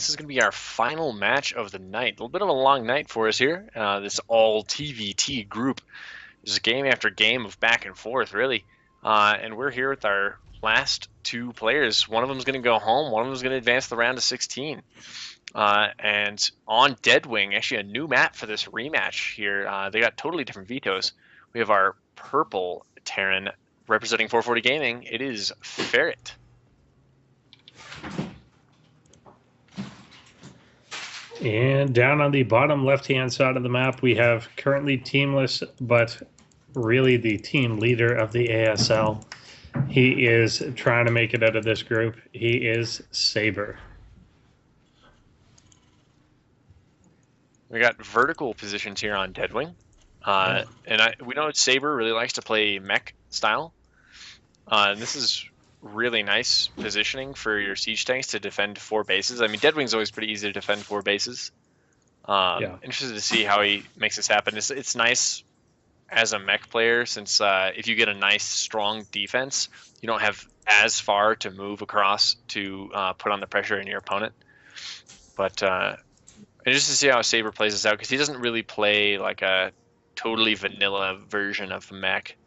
this is going to be our final match of the night. A little bit of a long night for us here. This all TVT group is game after game of back and forth, really. And we're here with our last two players. One of them is going to go home. One of them is going to advance the round of 16. And on Deadwing, actually a new map for this rematch here. They got totally different vetoes. We have our purple Terran representing 440 Gaming. It is Ferret. And down on the bottom left-hand side of the map, we have currently teamless, but really the team leader of the ASL. He is trying to make it out of this group. He is Sabre. We got vertical positions here on Deadwing. We know Sabre really likes to play mech style. This is really nice positioning for your siege tanks to defend 4 bases. I mean, Deadwing's always pretty easy to defend 4 bases. Interested to see how he makes this happen. It's nice as a mech player, since if you get a nice strong defense, you don't have as far to move across to put on the pressure in your opponent. But just to see how Sabre plays this out, because he doesn't really play like a totally vanilla version of mech.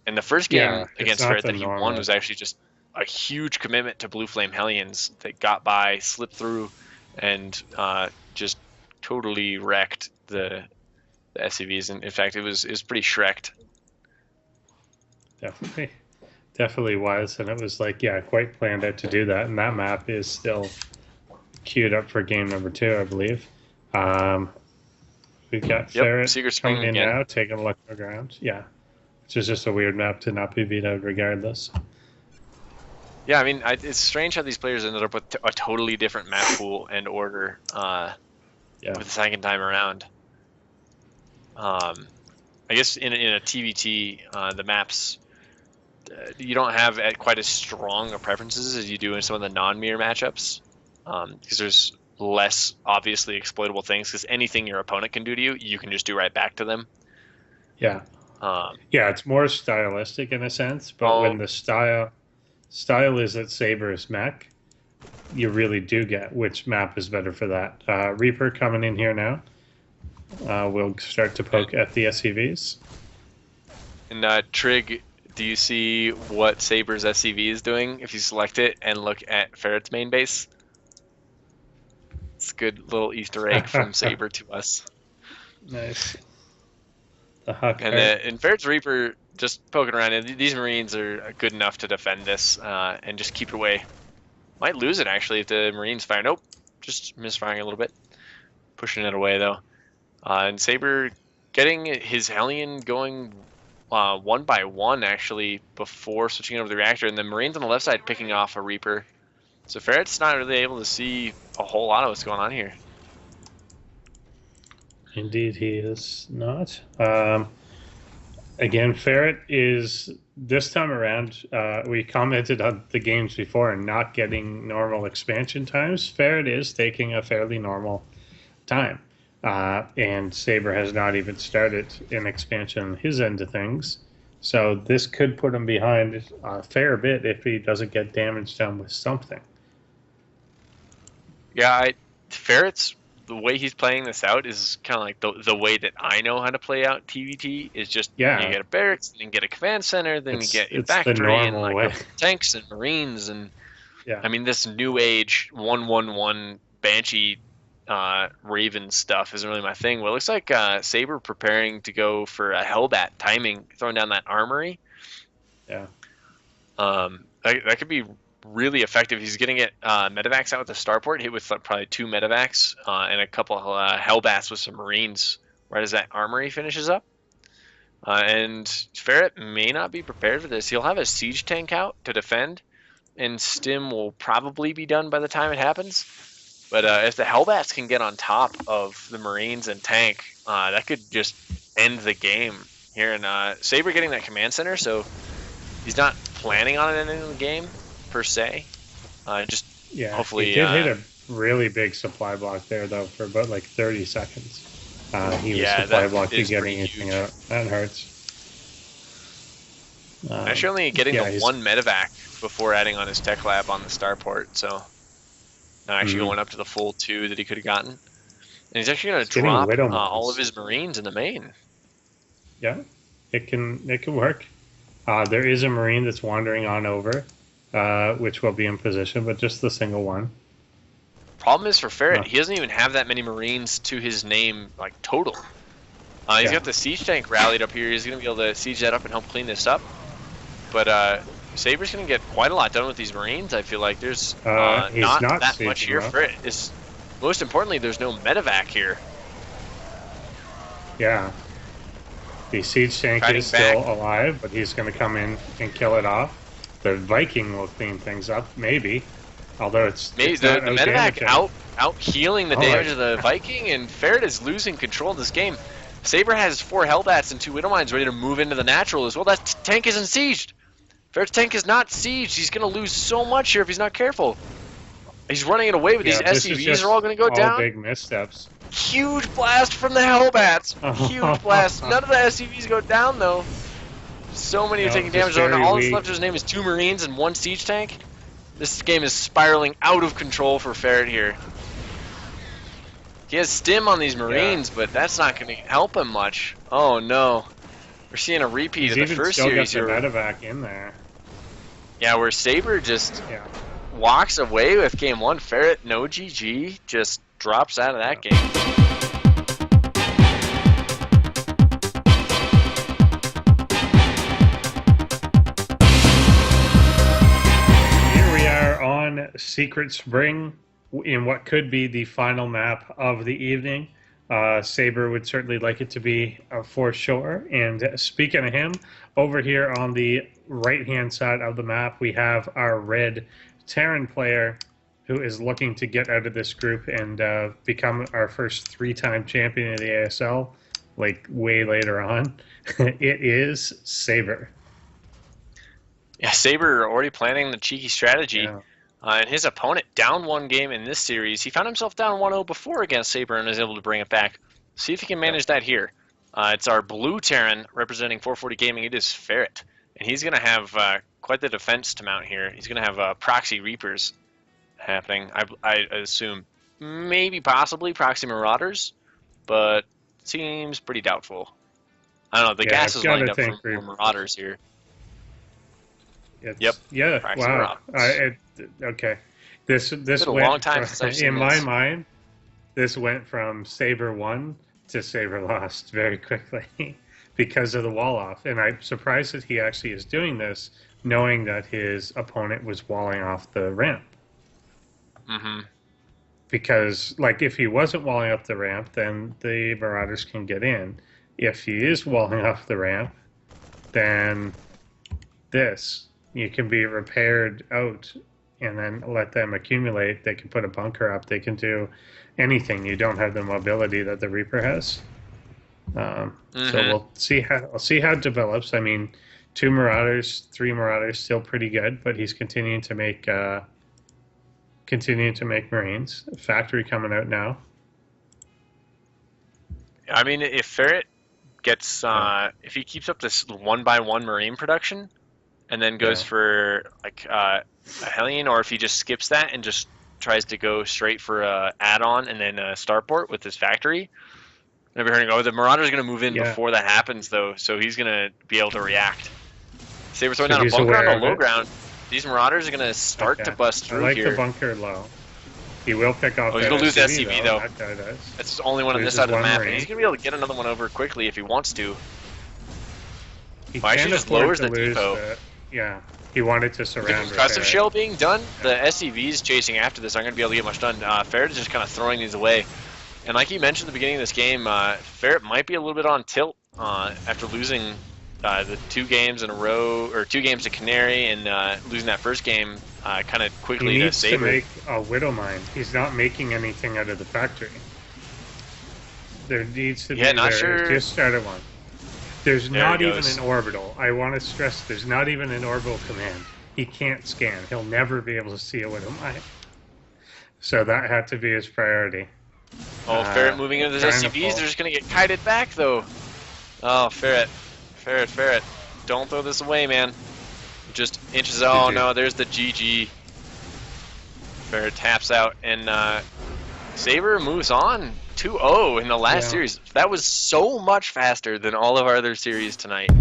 And the first game against Ferret that he won was actually just a huge commitment to Blue Flame Hellions that got by, slipped through, and just totally wrecked the SCVs. And in fact, it was pretty Shrek'd. Definitely was, and it was like, quite planned out to do that. And that map is still queued up for game number 2, I believe. We've got Ferret coming in now, taking a look at the ground. Yeah. Which is just a weird map to not be beat out regardless. Yeah, I mean, it's strange how these players ended up with a totally different map pool and order with the second time around. I guess in a TVT, the maps, you don't have quite as strong a preferences as you do in some of the non-mirror matchups, because there's less obviously exploitable things, because anything your opponent can do to you, you can just do right back to them. Yeah. It's more stylistic in a sense, but when the style is at Sabre's mech, you really do get which map is better for that. Reaper coming in here now. We'll start to poke at the SCVs. And Trig, do you see what Sabre's SCV is doing if you select it and look at Ferret's main base? It's a good little Easter egg from Sabre to us. Nice. And Ferret's Reaper just poking around. And these Marines are good enough to defend this and just keep it away. Might lose it actually if the Marines fire. Nope, just misfiring a little bit. Pushing it away though. And Sabre getting his Hellion going 1 by 1 actually before switching over the reactor. And the Marines on the left side picking off a Reaper. So Ferret's not really able to see a whole lot of what's going on here. Indeed, he is not. Again, Ferret is, this time around, we commented on the games before and not getting normal expansion times. Ferret is taking a fairly normal time. And Sabre has not even started an expansion on his end of things. So this could put him behind a fair bit if he doesn't get damage done with something. Yeah, Ferret's, the way he's playing this out is kind of like the way that I know how to play out TVT is just you get a barracks, then you get a command center, then you get your factory and like tanks and Marines and I mean this new age 1-1-1 Banshee Raven stuff isn't really my thing. Well, it looks like Sabre preparing to go for a Hellbat timing, throwing down that armory. Yeah. That could be really effective. He's getting it medevacs out with the starport, hit with probably 2 medevacs and a couple Hellbats with some Marines right as that armory finishes up. And Ferret may not be prepared for this. He'll have a siege tank out to defend, and Stim will probably be done by the time it happens. But if the Hellbats can get on top of the Marines and tank, that could just end the game here. And Sabre getting that command center, so he's not planning on it ending the game per se. Hopefully he did hit a really big supply block there though for about like 30 seconds. He was supply blocking getting anything out. That hurts. Actually only getting the 1 medevac before adding on his tech lab on the starport, so Not actually going up to the full 2 that he could have gotten. And he's actually going to getting drop Widow all of mines. his Marines in the main. Yeah, it can work. There is a Marine that's wandering on over, which will be in position, but just the single one. Problem is for Ferret, he doesn't even have that many Marines to his name, like, total. He's got the siege tank rallied up here. He's going to be able to siege that up and help clean this up. But Sabre's going to get quite a lot done with these Marines. I feel like there's not that much here for it. Most importantly, there's no medevac here. Yeah. The siege tank is still alive, but he's going to come in and kill it off. The Viking will clean things up, maybe. Although it's maybe the medevac out healing the damage of the Viking, and Ferret is losing control of this game. Sabre has 4 Hellbats and 2 Widow Mines ready to move into the natural as well. That tank isn't sieged. Ferret's tank is not sieged. He's going to lose so much here if he's not careful. He's running it away, but these SCVs are all going to go down. Big missteps. Huge blast from the Hellbats. Huge blast. None of the SCVs go down, though. So many are taking damage. All that's left of his name is 2 Marines and 1 siege tank. This game is spiraling out of control for Ferret here. He has stim on these Marines, but that's not going to help him much. Oh no, we're seeing a repeat of the first series here. Medevac in there. Yeah, where Sabre just walks away with game 1. Ferret, no GG, just drops out of that game. Secret Spring in what could be the final map of the evening. Sabre would certainly like it to be for sure. And speaking of him, over here on the right-hand side of the map, we have our red Terran player who is looking to get out of this group and become our first 3-time champion of the ASL, like way later on. It is Sabre. Yeah, Sabre already planning the cheeky strategy. Yeah. And his opponent down 1 game in this series. He found himself down 1-0 before against Sabre and is able to bring it back. See if he can manage that here. It's our blue Terran representing 440 Gaming. It is Ferret. And he's going to have quite the defense to mount here. He's going to have Proxy Reapers happening. I assume maybe possibly Proxy Marauders, but seems pretty doubtful. I don't know. The gas is lined up for Marauders here. Yep. Yeah. Proxy wow. Okay. This went a long time since I've seen in my mind. This went from Sabre won to Sabre lost very quickly because of the wall off, and I'm surprised that he actually is doing this, knowing that his opponent was walling off the ramp. Mm-hmm. Because, like, if he wasn't walling up the ramp, then the Marauders can get in. If he is walling off the ramp, then you can be repaired out and then let them accumulate. They can put a bunker up. They can do anything. You don't have the mobility that the Reaper has. So we'll see how it develops. I mean, 2 Marauders, 3 Marauders, still pretty good, but he's continuing to make Marines. Factory coming out now. I mean, if Ferret gets if he keeps up this 1-by-1 Marine production, and then goes for like a Hellion, or if he just skips that and just tries to go straight for a add-on and then a starport with his factory. I've been hearing, the Marauder's going to move in before that happens, though, so he's going to be able to react. Sabre throwing down a bunker on the low ground. These Marauders are going to start to bust through here. I like the bunker low. He will pick off he's going to lose the SCV, though. That's the only one on this side of the map. And he's going to be able to get another one over quickly if he wants to. He actually just lowers the depot. He wanted to surround. The concussive shell being done. The SCVs chasing after this aren't going to be able to get much done. Ferret is just kind of throwing these away. And like you mentioned at the beginning of this game, Ferret might be a little bit on tilt after losing the 2 games in a row, or 2 games to Canary, and losing that first game kind of quickly to Sabre. He needs to make a Widow Mine. He's not making anything out of the factory. There needs to be. Not sure. Just started one. There's not even an orbital. I want to stress there's not even an orbital command. He can't scan. He'll never be able to see a Widow Mine. So that had to be his priority. Oh, Ferret moving into the SCVs. They're just going to get kited back, though. Oh, Ferret. Don't throw this away, man. Just inches. Oh, no, there's the GG. Ferret taps out, and Sabre moves on 2-0 in the last series. That was so much faster than all of our other series tonight.